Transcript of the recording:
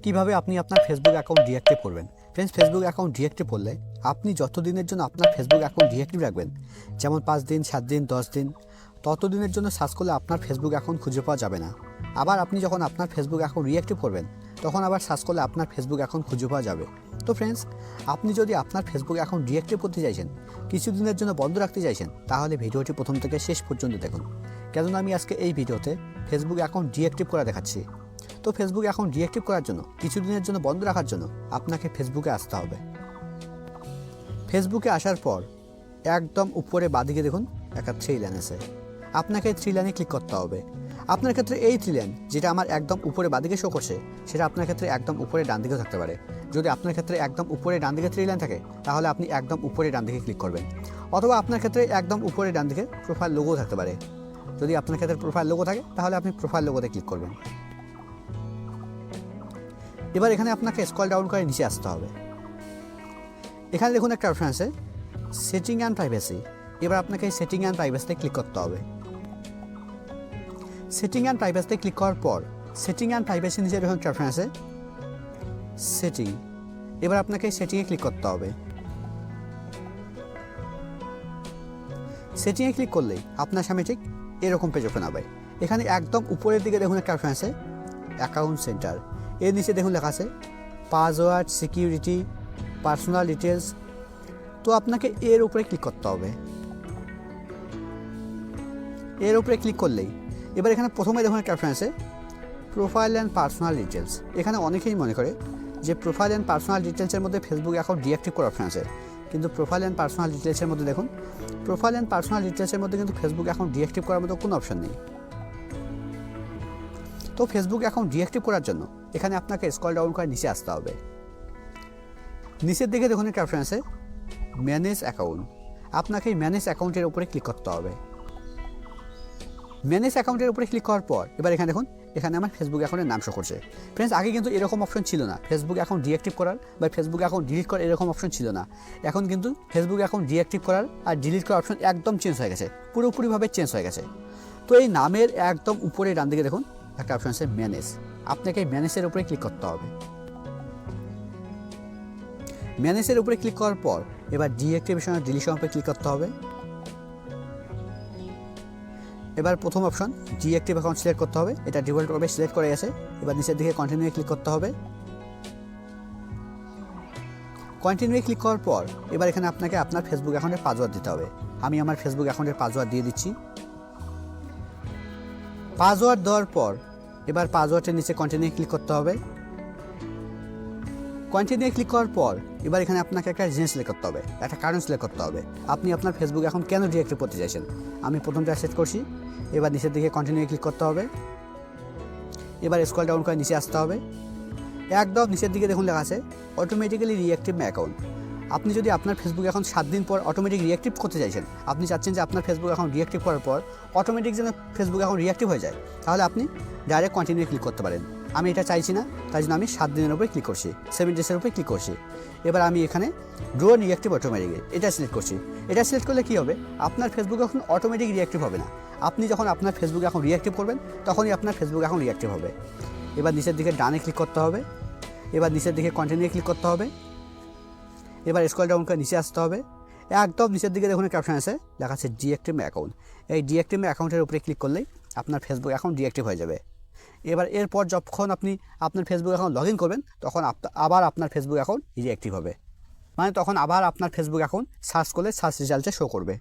কিভাবে আপনি আপনার ফেসবুক অ্যাকাউন্ট ডিঅ্যাক্টিভ করবেন। ফ্রেন্ডস, ফেসবুক অ্যাকাউন্ট ডিঅ্যাক্টিভ করলে আপনি যত দিনের জন্য আপনার ফেসবুক অ্যাকাউন্ট ডিঅ্যাক্টিভ রাখবেন, যেমন 5 দিন, 7 দিন, 10 দিন, তত দিনের জন্য সার্চ করলে আপনার ফেসবুক অ্যাকাউন্ট খুঁজে পাওয়া যাবে না। আবার আপনি যখন আপনার ফেসবুক অ্যাকাউন্ট রিঅ্যাক্টিভ করবেন, তখন আবার সার্চ করলে আপনার ফেসবুক অ্যাকাউন্ট খুঁজে পাওয়া যাবে। তো ফ্রেন্ডস, আপনি যদি আপনার ফেসবুক অ্যাকাউন্ট ডিঅ্যাক্টিভ করতে চাইছেন, কিছুদিনের জন্য বন্ধ রাখতে চাইছেন, তাহলে ভিডিওটি প্রথম থেকে শেষ পর্যন্ত দেখুন, কেননা আমি আজকে এই ভিডিওতে ফেসবুক অ্যাকাউন্ট ডিঅ্যাক্টিভ করা দেখাচ্ছি। তো ফেসবুক অ্যাকাউন্ট ডিঅ্যাক্টিভ করার জন্য, কিছুদিনের জন্য বন্ধ রাখার জন্য আপনাকে ফেসবুকে আসতে হবে। ফেসবুকে আসার পর একদম উপরে বাঁদিকে দেখুন একটা 3 লাইন আছে, আপনাকে 3 লাইনে ক্লিক করতে হবে। আপনার ক্ষেত্রে এই 3 লাইন যেটা আমার একদম উপরে বাঁদিকে শো করছে, সেটা আপনার ক্ষেত্রে একদম উপরে ডান দিকেও থাকতে পারে। যদি আপনার ক্ষেত্রে একদম উপরে ডান দিকে 3 লাইন থাকে, তাহলে আপনি একদম উপরে ডান দিকে ক্লিক করবেন। অথবা আপনার ক্ষেত্রে একদম উপরে ডান দিকে প্রোফাইল লোগো থাকতে পারে। যদি আপনার ক্ষেত্রে প্রোফাইল লোগো থাকে, তাহলে আপনি প্রোফাইল লোগোতে ক্লিক করবেন। এবার এখানে আপনাকে স্ক্রল ডাউন করে নিচে আসতে হবে। এখানে দেখুন একটা অপশন আছে সেটিং অ্যান্ড প্রাইভেসি। এবার আপনাকে সেটিং অ্যান্ড প্রাইভেসিতে ক্লিক করতে হবে। সেটিং অ্যান্ড প্রাইভেসিতে ক্লিক করার পর সেটিং অ্যান্ড প্রাইভেসি নিচে দেখুন একটা অপশন আছে সেটিং। এবার আপনাকে সেটিংয়ে ক্লিক করতে হবে। সেটিংয়ে ক্লিক করলেই আপনার সামনে ঠিক এরকম পেজ ওপেন হবে। এখানে একদম উপরের দিকে দেখুন একটা অপশন আছে অ্যাকাউন্ট সেন্টার। এর নিচে দেখুন লেখা আছে পাসওয়ার্ড, সিকিউরিটি, পার্সোনাল ডিটেলস। তো আপনাকে এর উপরে ক্লিক করতে হবে। এর উপরে ক্লিক করলেই এবার এখানে প্রথমে দেখুন একটা অপশন আছে প্রোফাইল অ্যান্ড পার্সোনাল ডিটেলস। এখানে অনেকেই মনে করে যে প্রোফাইল অ্যান্ড পার্সোনাল ডিটেলসের মধ্যে ফেসবুক অ্যাকাউন্ট ডিঅ্যাক্টিভ করার অপশন আছে, কিন্তু প্রোফাইল অ্যান্ড পার্সোনাল ডিটেলসের মধ্যে দেখুন, প্রোফাইল অ্যান্ড পার্সোনাল ডিটেলসের মধ্যে কিন্তু ফেসবুক অ্যাকাউন্ট ডিঅ্যাক্টিভ করার মতো কোনো অপশন নেই। তো ফেসবুক অ্যাকাউন্ট ডিঅ্যাক্টিভ করার জন্য এখানে আপনাকে স্ক্রল ডাউন করে নিচে আসতে হবে। নিচের দিকে দেখুন একটা অপশন আছে ম্যানেজ অ্যাকাউন্ট। আপনাকে এই ম্যানেজ অ্যাকাউন্টের উপরে ক্লিক করতে হবে। ম্যানেজ অ্যাকাউন্টের উপরে ক্লিক করার পর এবার এখানে দেখুন, এখানে আমার ফেসবুক অ্যাকাউন্টের নাম শো করছে। ফ্রেন্ডস, আগে কিন্তু এরকম অপশন ছিল না। ফেসবুক অ্যাকাউন্ট ডিঅ্যাক্টিভ করার বা ফেসবুক অ্যাকাউন্ট ডিলিট করার এরকম অপশন ছিল না। এখন কিন্তু ফেসবুক অ্যাকাউন্ট ডিঅ্যাক্টিভ করার আর ডিলিট করার অপশন একদম চেঞ্জ হয়ে গেছে, পুরোপুরিভাবে চেঞ্জ হয়ে গেছে। তো এই নামের একদম উপরে ডান দিকে দেখুন একটা অপশন আছে ম্যানেজ। আপনাকে এই ম্যানেজের উপরে ক্লিক করতে হবে। ম্যানেজের উপরে ক্লিক করার পর এবার ডিঅ্যাক্টিভেশন আর ডিলিশন উপরে ক্লিক করতে হবে। এবার প্রথম অপশন ডিঅ্যাক্টিভ অ্যাকাউন্ট সিলেক্ট করতে হবে। এটা ডিফল্টভাবে সিলেক্ট করে গেছে। এবার নিচের দিকে কন্টিনিউ ক্লিক করতে হবে। কন্টিনিউ ক্লিক করার পর এবার এখানে আপনাকে আপনার ফেসবুক অ্যাকাউন্টের পাসওয়ার্ড দিতে হবে। আমি আমার ফেসবুক অ্যাকাউন্টের পাসওয়ার্ড দিয়ে দিচ্ছি। পাসওয়ার্ড দেওয়ার পর এবার পাসওয়ার্ডের নিচে কন্টিনিউ ক্লিক করতে হবে। কন্টিনিউ ক্লিক করার পর এবার এখানে আপনাকে একটা রিজন সিলেক্ট করতে হবে, একটা কারণ সিলেক্ট করতে হবে। আপনি আপনার ফেসবুক অ্যাকাউন্ট কেন ডিঅ্যাক্টিভ করতে চাইছেন। আমি প্রথমটা সেট করছি। এবার নিচের দিকে কন্টিনিউ ক্লিক করতে হবে। এবার স্ক্রল ডাউন করে নিচে আসতে হবে। একদম নিচের দিকে দেখুন লেখা আছে অটোমেটিক্যালি রিঅ্যাক্টিভ মাই অ্যাকাউন্ট। আপনি যদি আপনার ফেসবুক অ্যাকাউন্ট 7 দিন পর অটোমেটিক রিঅ্যাক্টিভ করতে চাইছেন, আপনি চাচ্ছেন যে আপনার ফেসবুক অ্যাকাউন্ট রিঅ্যাক্টিভ করার পর অটোমেটিক যেন ফেসবুক অ্যাকাউন্ট রিঅ্যাক্টিভ হয়ে যায়, তাহলে আপনি ডাইরেক্ট কন্টিনিউ ক্লিক করতে পারেন। আমি এটা চাইছি না, তাই জন্য আমি 7 দিনের উপরে ক্লিক করছি, 7 ডেজের উপরে ক্লিক করছি। এবার আমি এখানে ড্রো রিঅ্যাক্টিভ অটোমেটিক এটা সিলেক্ট করছি। এটা সিলেক্ট করলে কী হবে, আপনার ফেসবুক এখন অটোমেটিক রিঅ্যাক্টিভ হবে না। আপনি যখন আপনার ফেসবুক অ্যাকাউন্ট রিঅ্যাক্টিভ করবেন, তখনই আপনার ফেসবুক অ্যাকাউন্ট রিঅ্যাক্টিভ হবে। এবার নিচের দিকে ডানে ক্লিক করতে হবে। এবার নিচের দিকে কন্টিনিউ ক্লিক করতে হবে। এবার স্ক্রল ডাউন করে নিচে আসতে হবে। একদম নিচের দিকে দেখুন একটা অপশন আছে লেখা আছে ডিঅ্যাক্টিভ মাই অ্যাকাউন্ট। এই ডিঅ্যাক্টিভ মাই অ্যাকাউন্টের উপরে ক্লিক করলেই আপনার ফেসবুক অ্যাকাউন্ট ডিঅ্যাক্টিভ হয়ে যাবে। এবার এরপর যখন আপনি আপনার ফেসবুক অ্যাকাউন্ট লগ ইন করবেন, তখন আবার আপনার ফেসবুক অ্যাকাউন্ট রিঅ্যাক্টিভ হবে। মানে তখন আবার আপনার ফেসবুক অ্যাকাউন্ট সার্চ করলে সার্চ রেজাল্টে শো করবে।